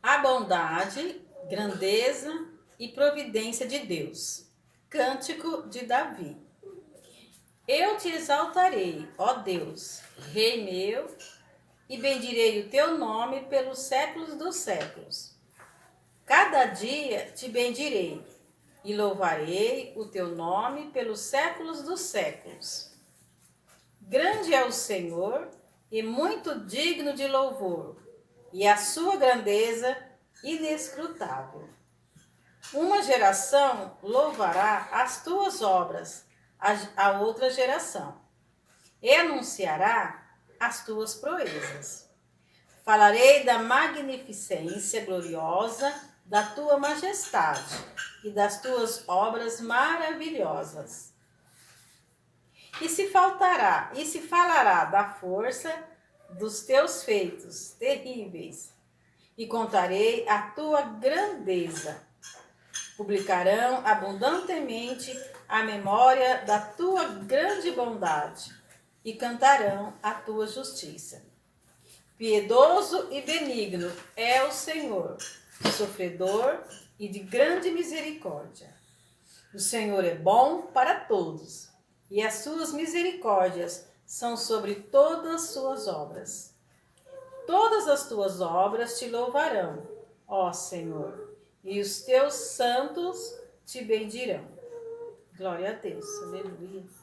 A bondade, grandeza e providência de Deus. Cântico de Davi. Eu te exaltarei, ó Deus, Rei meu, e bendirei o teu nome pelos séculos dos séculos. Cada dia te bendirei e louvarei o teu nome pelos séculos dos séculos. Grande é o Senhor e muito digno de louvor, e a sua grandeza inescrutável. Uma geração louvará as tuas obras, a outra geração, e anunciará as tuas proezas. Falarei da magnificência gloriosa da tua majestade e das tuas obras maravilhosas. E se falará da força dos teus feitos terríveis, e contarei a tua grandeza. Publicarão abundantemente a memória da tua grande bondade, e cantarão a tua justiça. Piedoso e benigno é o Senhor, sofredor e de grande misericórdia. O Senhor é bom para todos, e as suas misericórdias são sobre todas as suas obras. Todas as tuas obras te louvarão, ó Senhor, e os teus santos te bendirão. Glória a Deus. Aleluia.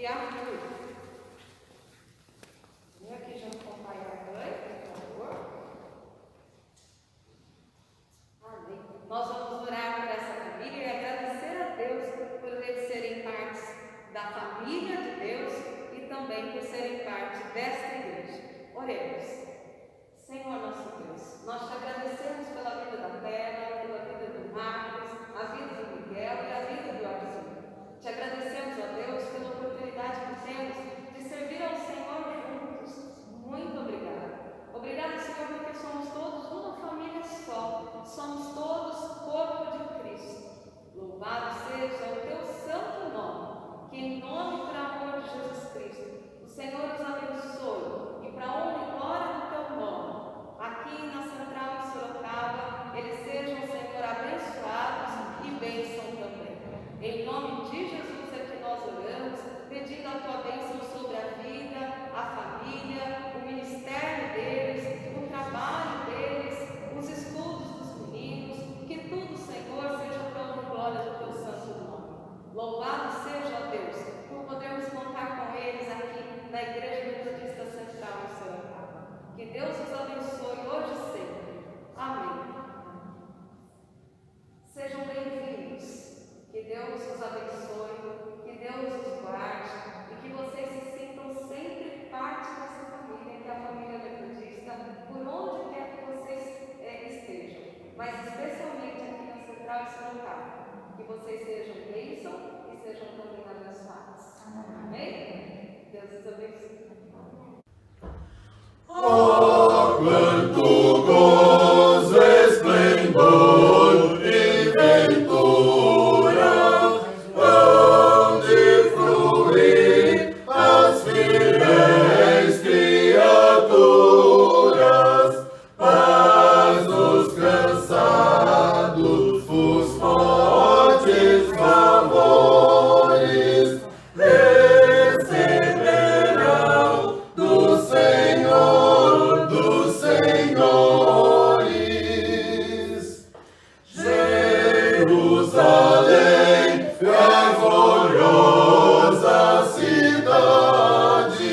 e Arthur. Vem aqui junto com o pai e a mãe, por favor. Amém. Nós vamos orar por essa família e agradecer a Deus por eles serem parte da família de Deus e também por serem parte desta igreja. Oremos. Senhor nosso Deus, nós te agradecemos pela vida da Terra, pela vida do Marcos, a vida do Miguel e a vida do Arthur. Te agradecemos, ó Deus, pela oportunidade que temos de servir ao Senhor juntos. Muito obrigada. Obrigada, Senhor, porque somos todos uma família só. Somos todos corpo de Cristo. Louvado seja o teu santo nome, que em nome e por amor de Jesus Cristo, o Senhor nos abençoe e para a honra e glória do teu nome, aqui na Central de Sorocaba, eles sejam, Senhor, abençoados e bênção também. Em nome de Jesus é que nós oramos, pedindo a tua bênção sobre a vida, a família, o ministério deles, o trabalho deles, os estudos dos meninos, que tudo, Senhor, seja para a glória do teu santo nome. Louvado seja, Deus, por podermos contar com eles aqui na Igreja Metodista Central em Sorocaba. Que Deus os abençoe hoje e sempre. Amém. Sejam bem-vindos. Que Deus os abençoe, que Deus os guarde e que vocês se sintam sempre parte dessa família, que é a família metodista, por onde quer que vocês estejam, mas especialmente aqui na Central de Sorocaba. Que vocês sejam bênção e sejam também abençoados. Amém? Deus os abençoe. Oh, quanto gozo, esplendor e ventura, hão de fluir as fiéis criaturas, paz os cansados, os fortes favores receberão do Senhor dos Senhores. Jerusalém, fervorosa cidade,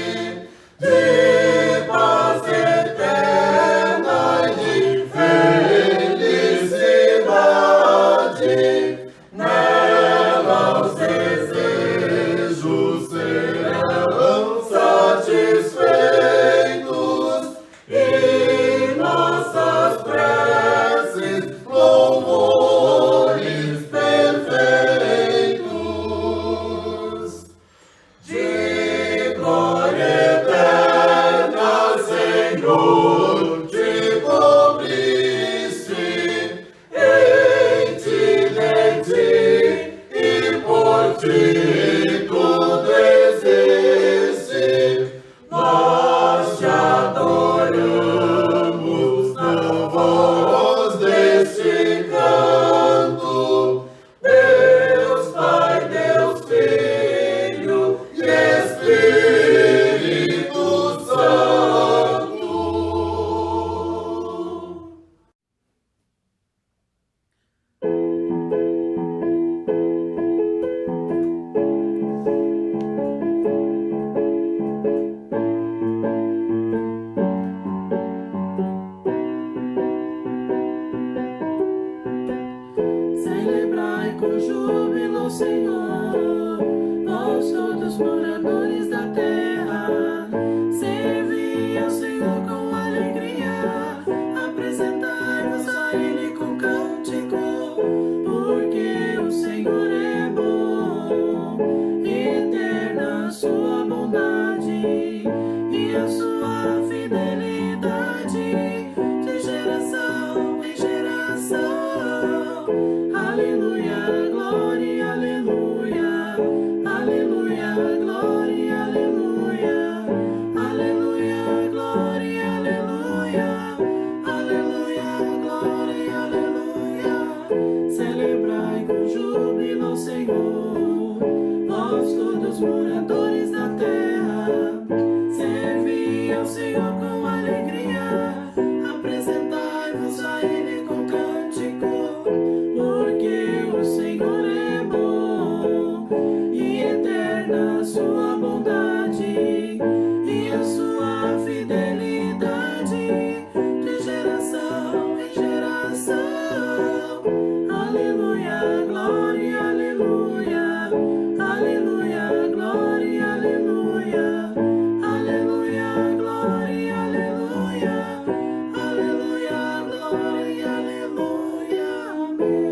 de paz eterna e de felicidade, nela os desejos serão satisfeitos e nossas preces louvores perfeitos. De glória eterna, Senhor, te cobriste, em ti, de ti e por ti tudo existe. Nós te adoramos na voz deste canto, Deus Pai, Deus Filho e Espírito Santo. Celebrai com júbilo o Senhor, vós todos moradores da terra. Servi ao Senhor com alegria, apresentai-vos a Ele com cântico, porque o Senhor é bom, e eterna a sua bondade, e a sua fidelidade, de geração em geração. Aleluia, glória, aleluia, aleluia, glória, aleluia, aleluia, glória, aleluia, aleluia, glória, aleluia. Celebrai com júbilo ao Senhor, vós todos moradores da terra. Servi ao Senhor com alegria, apresentai-vos a Ele com cântico, porque o Senhor é bom, e eterno na sua bondade e a sua fidelidade de geração em geração. Aleluia, glória, aleluia, aleluia, glória, aleluia, aleluia, glória, aleluia, aleluia, glória, aleluia, amém.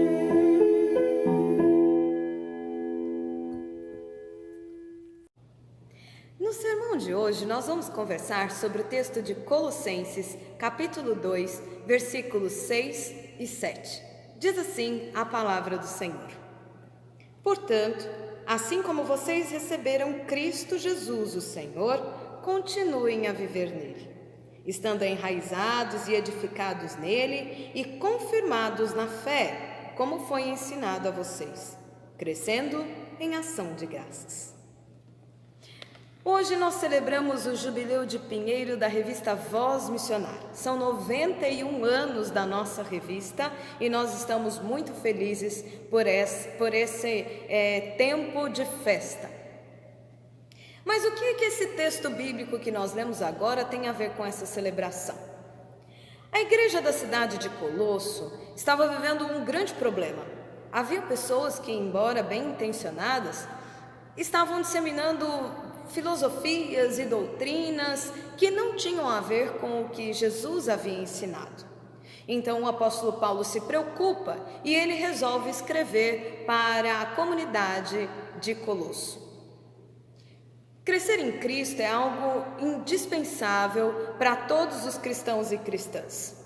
No sermão de hoje, nós vamos conversar sobre o texto de Colossenses, capítulo 2, versículos 6 e 7. Diz assim a palavra do Senhor: Portanto, assim como vocês receberam Cristo Jesus, o Senhor, continuem a viver nele, estando enraizados e edificados nele e confirmados na fé, como foi ensinado a vocês, crescendo em ação de graças. Hoje nós celebramos o Jubileu de Pinheiro da revista Voz Missionária. São 91 anos da nossa revista e nós estamos muito felizes por esse tempo de festa. Mas o que é que esse texto bíblico que nós lemos agora tem a ver com essa celebração? A igreja da cidade de Colosso estava vivendo um grande problema. Havia pessoas que, embora bem intencionadas, estavam disseminando filosofias e doutrinas que não tinham a ver com o que Jesus havia ensinado. Então o apóstolo Paulo se preocupa e ele resolve escrever para a comunidade de Colosso. Crescer em Cristo é algo indispensável para todos os cristãos e cristãs.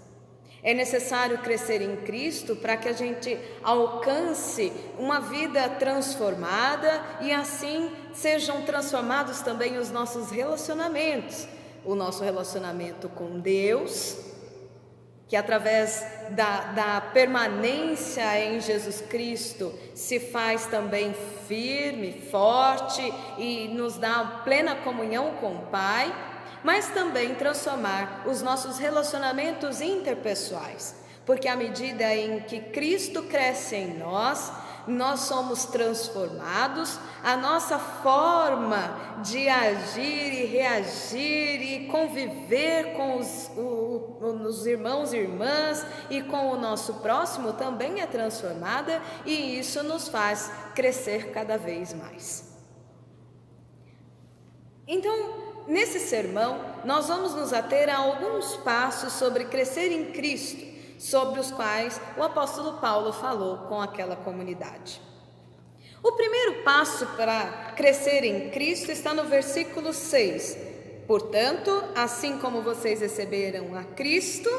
É necessário crescer em Cristo para que a gente alcance uma vida transformada e assim sejam transformados também os nossos relacionamentos. O nosso relacionamento com Deus, que através da permanência em Jesus Cristo se faz também firme, forte e nos dá plena comunhão com o Pai, mas também transformar os nossos relacionamentos interpessoais, porque à medida em que Cristo cresce em nós, nós somos transformados, a nossa forma de agir e reagir e conviver com os irmãos e irmãs e com o nosso próximo também é transformada e isso nos faz crescer cada vez mais. Então, nesse sermão, nós vamos nos ater a alguns passos sobre crescer em Cristo, sobre os quais o apóstolo Paulo falou com aquela comunidade. O primeiro passo para crescer em Cristo está no versículo 6. Portanto, assim como vocês receberam a Cristo,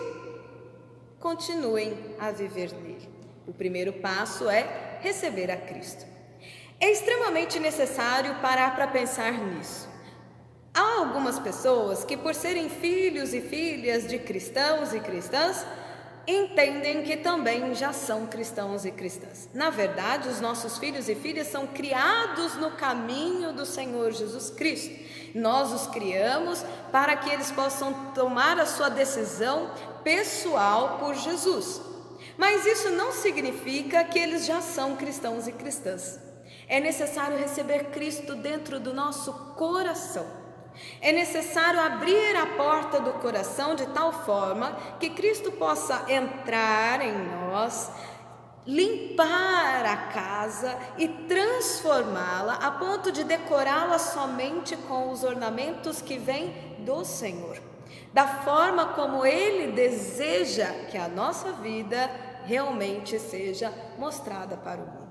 continuem a viver nele. O primeiro passo é receber a Cristo. É extremamente necessário parar para pensar nisso. Há algumas pessoas que, por serem filhos e filhas de cristãos e cristãs, entendem que também já são cristãos e cristãs. Na verdade, os nossos filhos e filhas são criados no caminho do Senhor Jesus Cristo. Nós os criamos para que eles possam tomar a sua decisão pessoal por Jesus. Mas isso não significa que eles já são cristãos e cristãs. É necessário receber Cristo dentro do nosso coração. É necessário abrir a porta do coração de tal forma que Cristo possa entrar em nós, limpar a casa e transformá-la a ponto de decorá-la somente com os ornamentos que vêm do Senhor, da forma como Ele deseja que a nossa vida realmente seja mostrada para o mundo.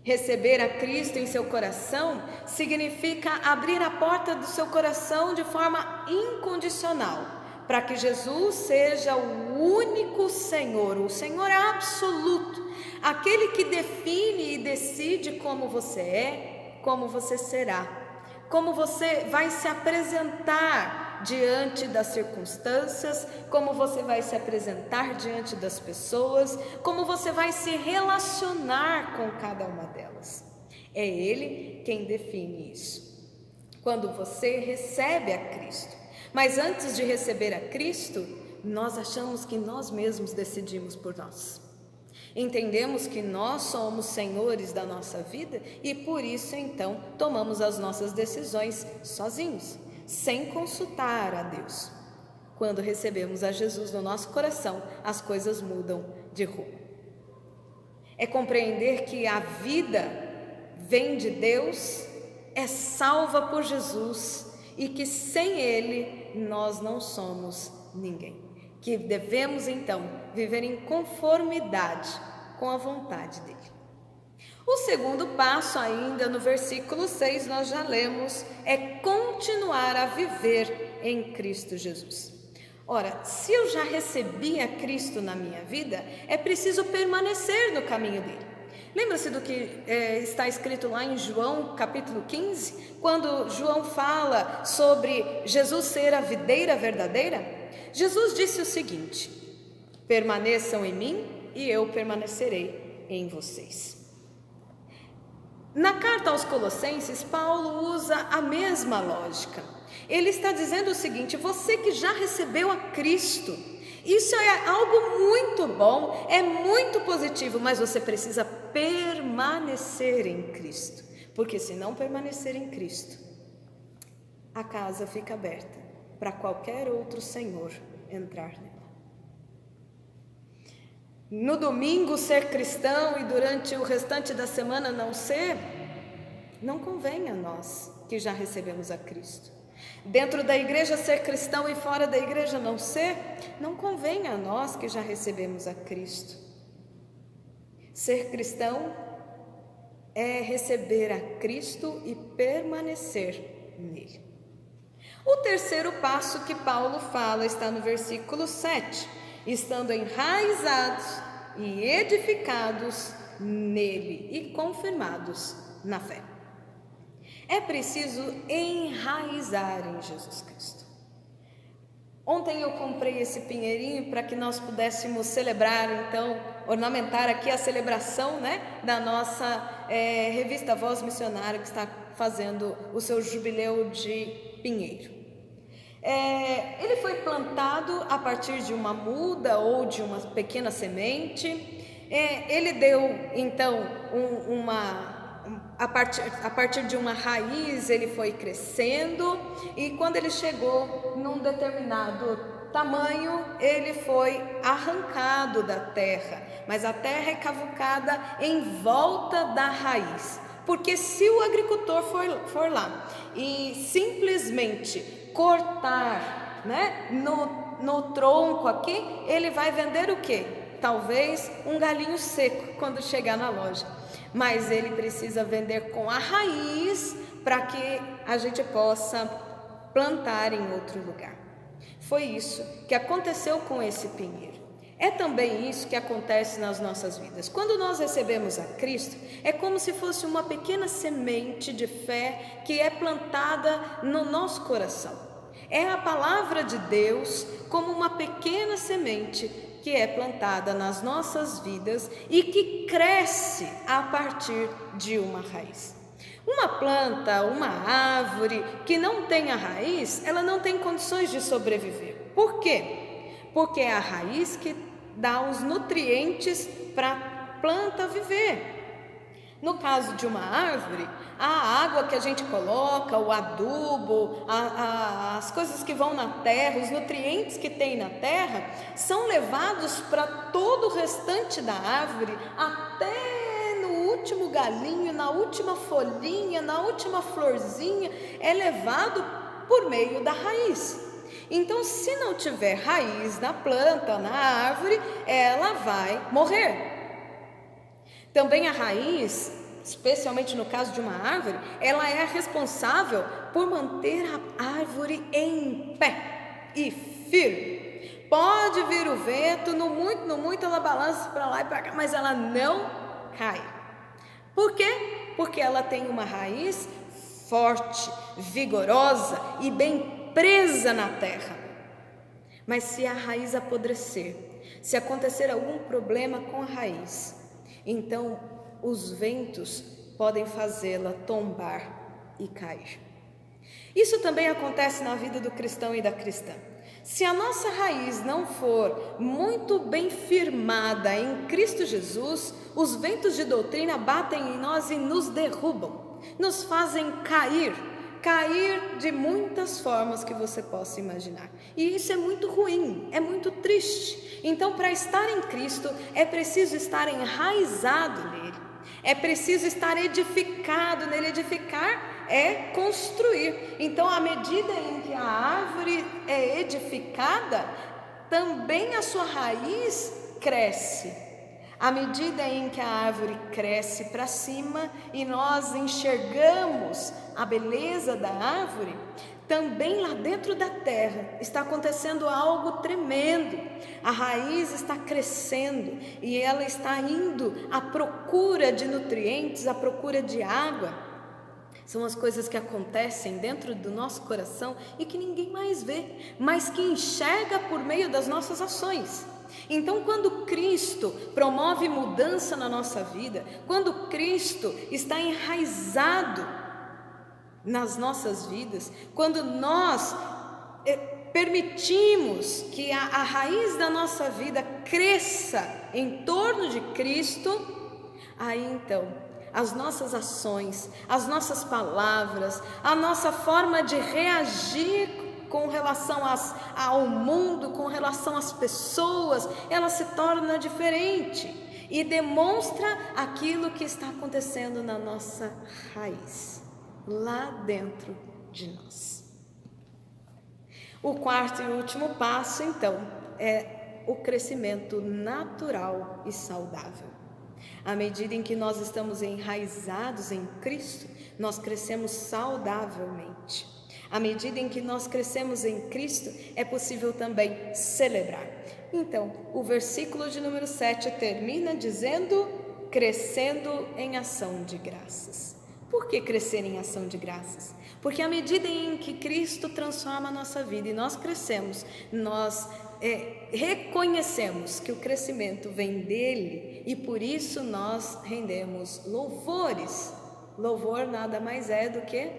Receber a Cristo em seu coração significa abrir a porta do seu coração de forma incondicional, para que Jesus seja o único Senhor, o Senhor absoluto, aquele que define e decide como você é, como você será, como você vai se apresentar diante das circunstâncias, como você vai se apresentar diante das pessoas, como você vai se relacionar com cada uma delas. É Ele quem define isso. Quando você recebe a Cristo, mas antes de receber a Cristo, nós achamos que nós mesmos decidimos por nós. Entendemos que nós somos senhores da nossa vida e por isso então tomamos as nossas decisões sozinhos, sem consultar a Deus. Quando recebemos a Jesus no nosso coração, as coisas mudam de rumo. É compreender que a vida vem de Deus, é salva por Jesus e que sem Ele nós não somos ninguém. Que devemos então viver em conformidade com a vontade dele. O segundo passo, ainda no versículo 6, nós já lemos, é continuar a viver em Cristo Jesus. Ora, se eu já recebi a Cristo na minha vida, é preciso permanecer no caminho dele. Lembra-se do que está escrito lá em João capítulo 15, quando João fala sobre Jesus ser a videira verdadeira? Jesus disse o seguinte: permaneçam em mim e eu permanecerei em vocês. Na carta aos Colossenses, Paulo usa a mesma lógica. Ele está dizendo o seguinte: você que já recebeu a Cristo, isso é algo muito bom, é muito positivo, mas você precisa permanecer em Cristo, porque se não permanecer em Cristo, a casa fica aberta para qualquer outro senhor entrar nela. No domingo ser cristão e durante o restante da semana não ser, não convém a nós que já recebemos a Cristo. Dentro da igreja ser cristão e fora da igreja não ser, não convém a nós que já recebemos a Cristo. Ser cristão é receber a Cristo e permanecer nele. O terceiro passo que Paulo fala está no versículo 7, estando enraizados e edificados nele e confirmados na fé. É preciso enraizar em Jesus Cristo. Ontem eu comprei esse pinheirinho para que nós pudéssemos celebrar, então, ornamentar aqui a celebração, da nossa revista Voz Missionária, que está fazendo o seu jubileu de pinheiro. Ele foi plantado a partir de uma muda ou de uma pequena semente. Ele deu então a partir de uma raiz, ele foi crescendo, e quando ele chegou num determinado tamanho, ele foi arrancado da terra, mas a terra é cavucada em volta da raiz, porque se o agricultor for lá e simplesmente cortar, no tronco aqui, ele vai vender o quê? Talvez um galinho seco quando chegar na loja, mas ele precisa vender com a raiz para que a gente possa plantar em outro lugar. Foi isso que aconteceu com esse pinheiro. É também isso que acontece nas nossas vidas. Quando nós recebemos a Cristo, é como se fosse uma pequena semente de fé que é plantada no nosso coração. É a palavra de Deus como uma pequena semente que é plantada nas nossas vidas e que cresce a partir de uma raiz. Uma planta, uma árvore que não tem a raiz, ela não tem condições de sobreviver. Por quê? Porque é a raiz que dá os nutrientes para a planta viver. No caso de uma árvore, a água que a gente coloca, o adubo, as coisas que vão na terra, os nutrientes que tem na terra, são levados para todo o restante da árvore, até no último galinho, na última folhinha, na última florzinha, é levado por meio da raiz. Então, se não tiver raiz na planta, na árvore, ela vai morrer. Também a raiz, especialmente no caso de uma árvore, ela é responsável por manter a árvore em pé e firme. Pode vir o vento, no muito ela balança para lá e para cá, mas ela não cai. Por quê? Porque ela tem uma raiz forte, vigorosa e bem presa na terra. Mas se a raiz apodrecer, se acontecer algum problema com a raiz, então os ventos podem fazê-la tombar e cair. Isso também acontece na vida do cristão e da cristã. Se a nossa raiz não for muito bem firmada em Cristo Jesus, os ventos de doutrina batem em nós e nos derrubam, nos fazem cair de muitas formas que você possa imaginar. E isso é muito ruim, é muito triste. Então, para estar em Cristo, é preciso estar enraizado nele, é preciso estar edificado nele. Edificar é construir. Então, à medida em que a árvore é edificada, também a sua raiz cresce. À medida em que a árvore cresce para cima e nós enxergamos a beleza da árvore, também lá dentro da terra está acontecendo algo tremendo. A raiz está crescendo e ela está indo à procura de nutrientes, à procura de água. São as coisas que acontecem dentro do nosso coração e que ninguém mais vê, mas que enxerga por meio das nossas ações. Então, quando Cristo promove mudança na nossa vida, quando Cristo está enraizado nas nossas vidas, quando nós permitimos que a raiz da nossa vida cresça em torno de Cristo, aí então as nossas ações, as nossas palavras, a nossa forma de reagir com relação ao mundo, com relação às pessoas, ela se torna diferente e demonstra aquilo que está acontecendo na nossa raiz, lá dentro de nós. O quarto e último passo, então, é o crescimento natural e saudável. À medida em que nós estamos enraizados em Cristo, nós crescemos saudavelmente. À medida em que nós crescemos em Cristo, é possível também celebrar. Então, o versículo de número 7 termina dizendo: crescendo em ação de graças. Por que crescer em ação de graças? Porque à medida em que Cristo transforma a nossa vida e nós crescemos, nós reconhecemos que o crescimento vem dele e por isso nós rendemos louvores. Louvor nada mais é do que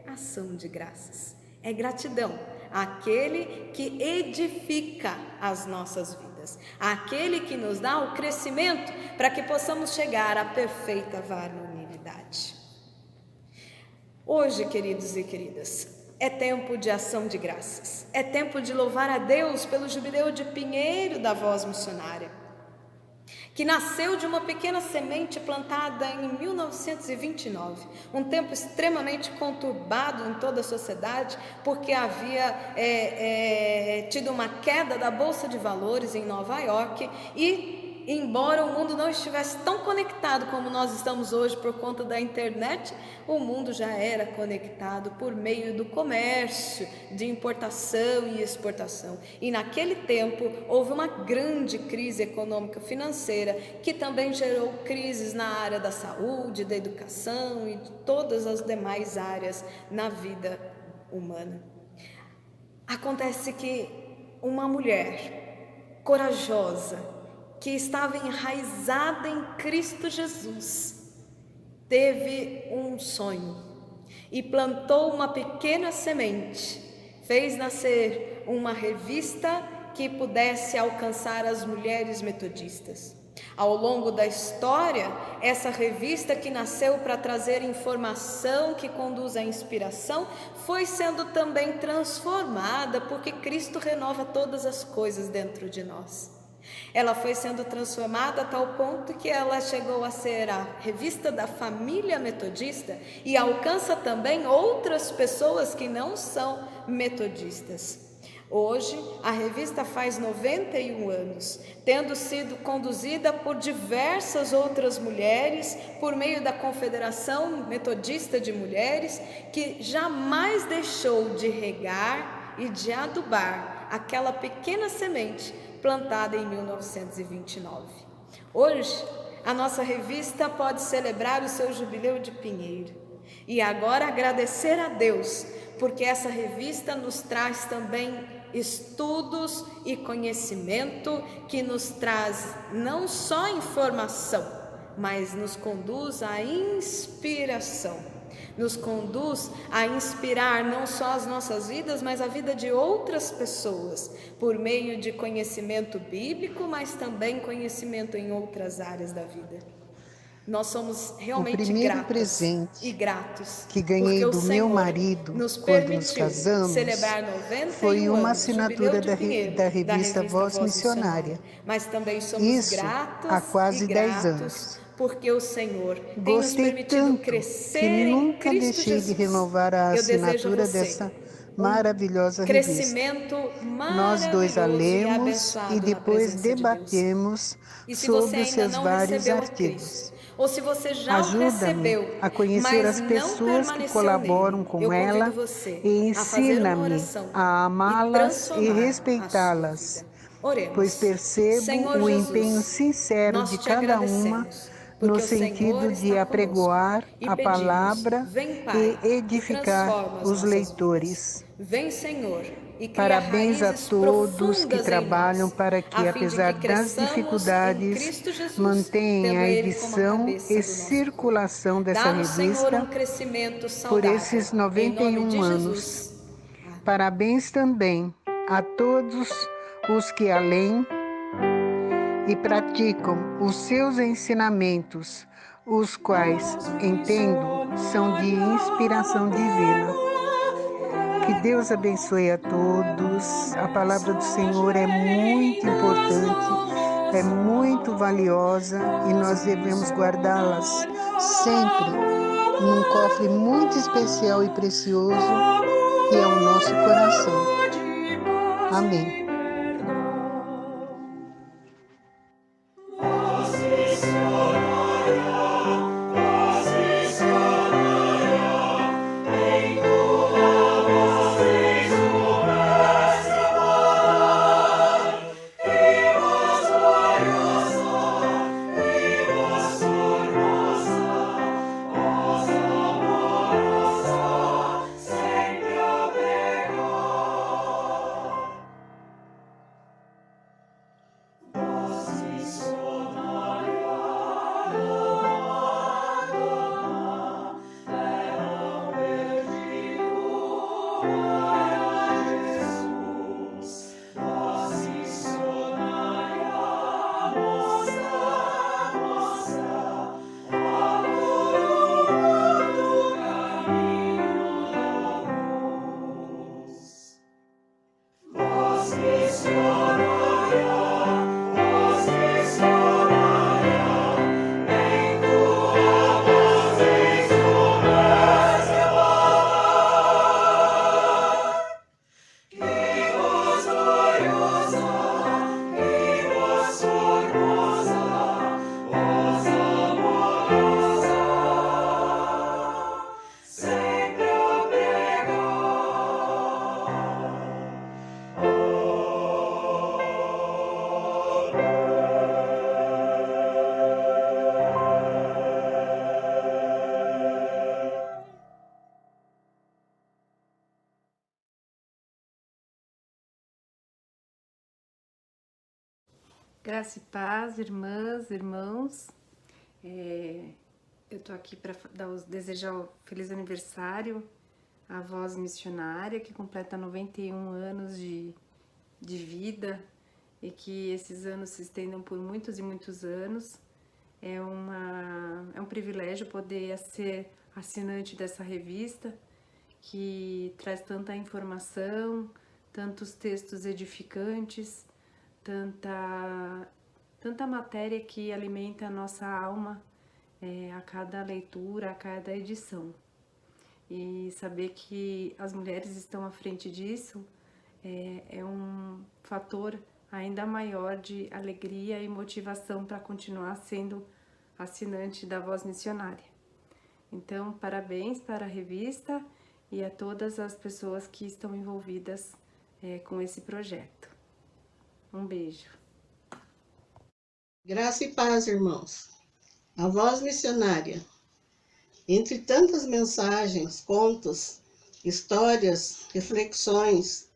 ação de graças, é gratidão àquele que edifica as nossas vidas, àquele que nos dá o crescimento para que possamos chegar à perfeita varonilidade. Hoje, queridos e queridas, é tempo de ação de graças, é tempo de louvar a Deus pelo jubileu de Pinheiro da Voz Missionária, que nasceu de uma pequena semente plantada em 1929, um tempo extremamente conturbado em toda a sociedade, porque havia tido uma queda da Bolsa de Valores em Nova York e, embora o mundo não estivesse tão conectado como nós estamos hoje por conta da internet, o mundo já era conectado por meio do comércio, de importação e exportação. E naquele tempo houve uma grande crise econômica financeira que também gerou crises na área da saúde, da educação e de todas as demais áreas na vida humana. Acontece que uma mulher corajosa, que estava enraizada em Cristo Jesus, teve um sonho e plantou uma pequena semente, fez nascer uma revista que pudesse alcançar as mulheres metodistas. Ao longo da história, essa revista que nasceu para trazer informação que conduz à inspiração, foi sendo também transformada, porque Cristo renova todas as coisas dentro de nós. Ela foi sendo transformada a tal ponto que ela chegou a ser a revista da família metodista e alcança também outras pessoas que não são metodistas. Hoje, a revista faz 91 anos, tendo sido conduzida por diversas outras mulheres, por meio da Confederação Metodista de Mulheres, que jamais deixou de regar e de adubar aquela pequena semente plantada em 1929. Hoje, a nossa revista pode celebrar o seu jubileu de Pinheiro. E agora agradecer a Deus, porque essa revista nos traz também estudos e conhecimento que nos traz não só informação, mas nos conduz à inspiração. nos conduz a inspirar não só as nossas vidas, mas a vida de outras pessoas, por meio de conhecimento bíblico, mas também conhecimento em outras áreas da vida. Nós somos realmente primeiro gratas presente e gratos, que ganhei porque o do Senhor meu marido nos quando nos permitiu casamos celebrar 91 foi uma anos, assinatura jubileu de pinheiro, da revista Voz Missionária. Mas também somos Isso gratos há quase e 10 gratos, anos. porque o Senhor tem nos Gostei permitido tanto crescer que em nunca Cristo deixei Jesus. de renovar a Eu desejo a assinatura você dessa maravilhosa revista. crescimento Nós dois a maravilhoso e lemos abençoado e na depois presença de Deus. debatemos E se você sobre os ainda seus não vários recebeu a artigos. Cristo, ou se você já o Ajuda-me recebeu, a conhecer mas as não pessoas que permaneceu colaboram nele, com eu ela convido você e a fazer uma ensina-me oração a e amá-las e transformar a sua respeitá-las, vida. Oremos. pois percebo Senhor o Jesus, empenho sincero nós de te cada uma agradecemos, no porque o sentido Senhor de está conosco, apregoar e a pedimos, palavra vem e Pai, e edificar transforma as os nossas leitores. vidas. Vem Senhor, e cria Parabéns a raízes todos que profundas em trabalham nós, para a que, fim apesar de que das cresçamos em dificuldades, Cristo Jesus, mantenham tendo a Ele como a edição cabeça e do nosso corpo. circulação dessa Dá-nos, Senhor, revista crescimento por saudável, esses em nome 91 de anos. Jesus. Parabéns também a todos os que além e praticam os seus ensinamentos, os quais, entendo, são de inspiração divina. Que Deus abençoe a todos. A palavra do Senhor é muito importante, é muito valiosa e nós devemos guardá-las sempre num cofre muito especial e precioso, que é o nosso coração. Amém. Graça e paz, irmãs, irmãos. Eu tô aqui para desejar um feliz aniversário à Voz Missionária, que completa 91 anos de vida e que esses anos se estendam por muitos e muitos anos. É um privilégio poder ser assinante dessa revista, que traz tanta informação, tantos textos edificantes, tanta matéria que alimenta a nossa alma a cada leitura, a cada edição. E saber que as mulheres estão à frente disso é um fator ainda maior de alegria e motivação para continuar sendo assinante da Voz Missionária. Então, parabéns para a revista e a todas as pessoas que estão envolvidas com esse projeto. Um beijo. Graça e paz, irmãos. A Voz Missionária. Entre tantas mensagens, contos, histórias, reflexões,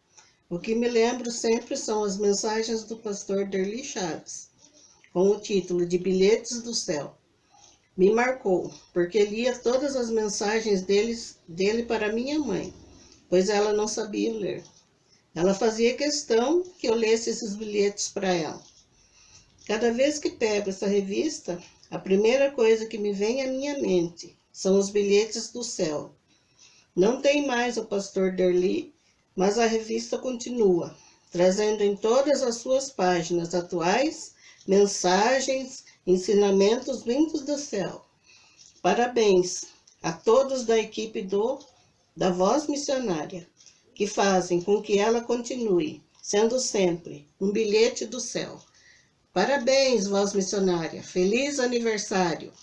o que me lembro sempre são as mensagens do pastor Derli Chaves, com o título de Bilhetes do Céu. me marcou, porque lia todas as mensagens dele para minha mãe, pois ela não sabia ler. Ela fazia questão que eu lesse esses bilhetes para ela. Cada vez que pego essa revista, a primeira coisa que me vem à minha mente são os bilhetes do céu. Não tem mais o pastor Derli, mas a revista continua, trazendo em todas as suas páginas atuais mensagens, ensinamentos vindos do céu. Parabéns a todos da equipe da Voz Missionária, que fazem com que ela continue sendo sempre um bilhete do céu. Parabéns, Voz Missionária. Feliz aniversário.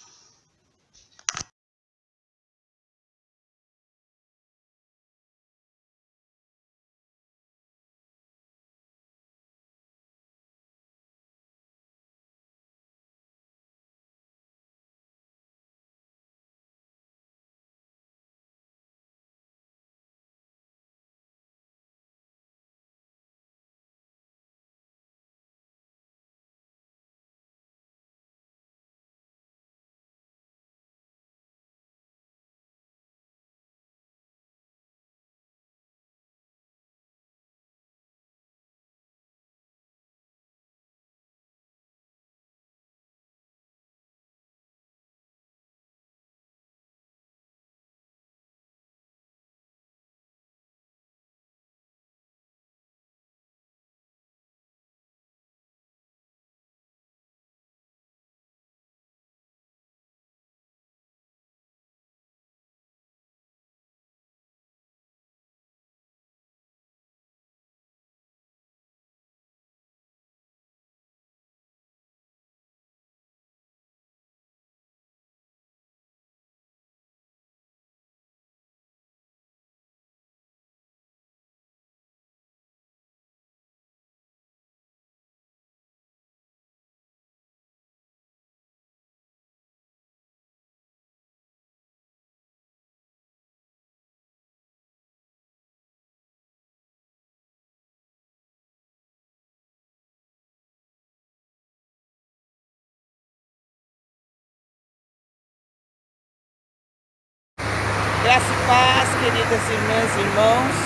Graça e paz, queridas irmãs e irmãos.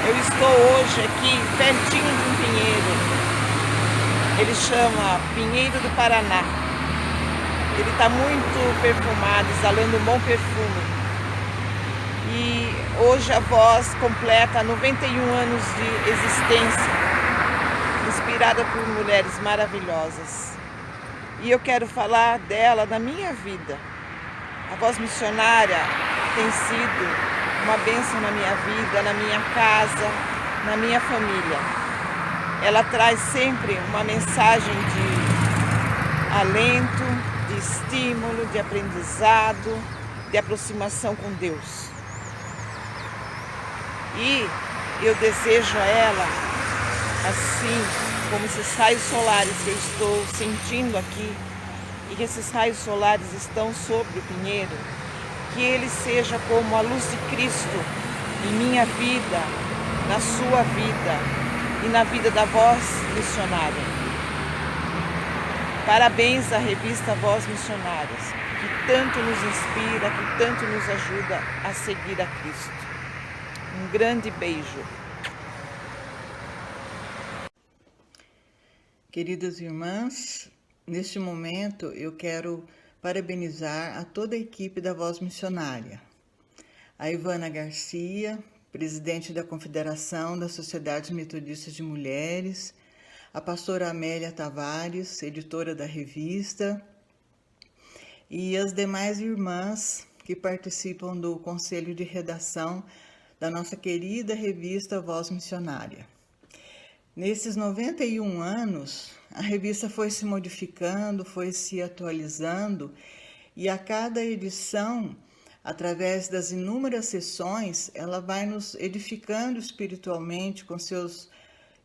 Eu estou hoje aqui pertinho de um pinheiro. Ele chama Pinheiro do Paraná. Ele está muito perfumado, exalando um bom perfume. E hoje a Voz completa 91 anos de existência, inspirada por mulheres maravilhosas. E eu quero falar dela na minha vida. A Voz Missionária tem sido uma bênção na minha vida, na minha casa, na minha família. Ela traz sempre uma mensagem de alento, de estímulo, de aprendizado, de aproximação com Deus. E eu desejo a ela, assim como esses raios solares que eu estou sentindo aqui, e que esses raios solares estão sobre o pinheiro, que ele seja como a luz de Cristo em minha vida, na sua vida e na vida da Voz Missionária. Parabéns à revista Voz Missionárias, que tanto nos inspira, que tanto nos ajuda a seguir a Cristo. Um grande beijo. Queridas irmãs, neste momento eu quero parabenizar a toda a equipe da Voz Missionária. A Ivana Garcia, presidente da Confederação das Sociedades Metodistas de Mulheres, a pastora Amélia Tavares, editora da revista, e as demais irmãs que participam do Conselho de Redação da nossa querida revista Voz Missionária. Nesses 91 anos, a revista foi se modificando, foi se atualizando, e a cada edição, através das inúmeras sessões, ela vai nos edificando espiritualmente com seus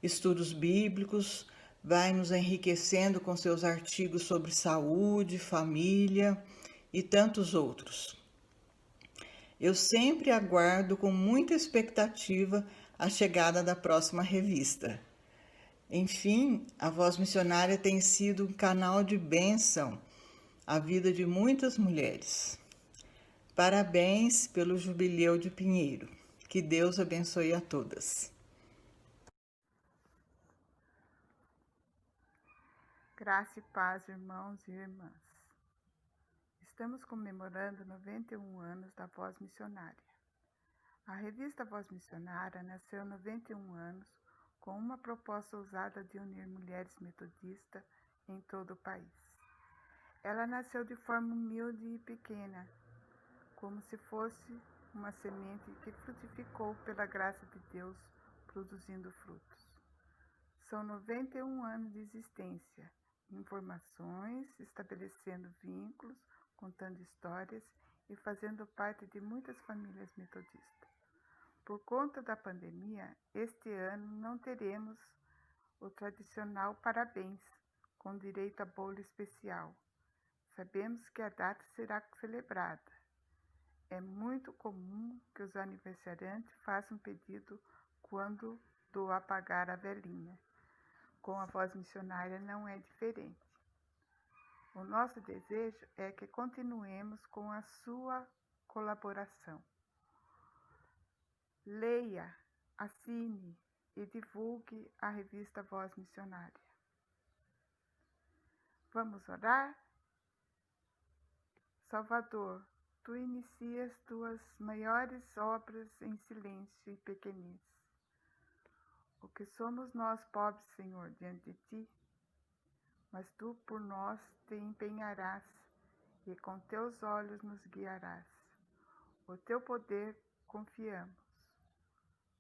estudos bíblicos, vai nos enriquecendo com seus artigos sobre saúde, família e tantos outros. Eu sempre aguardo com muita expectativa a chegada da próxima revista. Enfim, a Voz Missionária tem sido um canal de bênção a vida de muitas mulheres. Parabéns pelo Jubileu de Pinheiro. Que Deus abençoe a todas. Graça e paz, irmãos e irmãs. Estamos comemorando 91 anos da Voz Missionária. A revista Voz Missionária nasceu há 91 anos com uma proposta ousada de unir mulheres metodistas em todo o país. Ela nasceu de forma humilde e pequena, como se fosse uma semente que frutificou pela graça de Deus, produzindo frutos. São 91 anos de existência, informações, estabelecendo vínculos, contando histórias e fazendo parte de muitas famílias metodistas. Por conta da pandemia, este ano não teremos o tradicional parabéns, com direito a bolo especial. Sabemos que a data será celebrada. É muito comum que os aniversariantes façam pedido quando do apagar a velhinha. Com a Voz Missionária não é diferente. O nosso desejo é que continuemos com a sua colaboração. Leia, assine e divulgue a revista Voz Missionária. Vamos orar? Salvador, tu inicias tuas maiores obras em silêncio e pequenez. O que somos nós, pobres, Senhor, diante de ti? Mas tu por nós te empenharás e com teus olhos nos guiarás. O teu poder confiamos.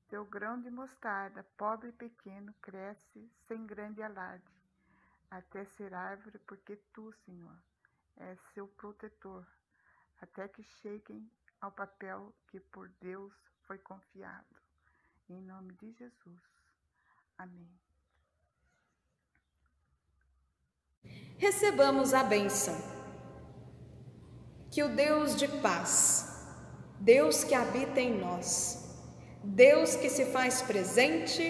Teu grão de mostarda, pobre e pequeno, cresce sem grande alarde, até ser árvore, porque tu, Senhor, és seu protetor, até que cheguem ao papel que por Deus foi confiado. Em nome de Jesus. Amém. Recebamos a bênção. Que o Deus de paz, Deus que habita em nós, Deus que se faz presente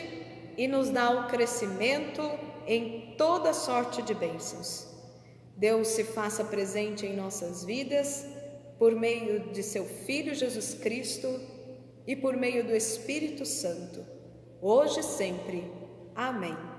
e nos dá o crescimento em toda sorte de bênçãos. Deus se faça presente em nossas vidas por meio de seu Filho Jesus Cristo e por meio do Espírito Santo, hoje e sempre. Amém.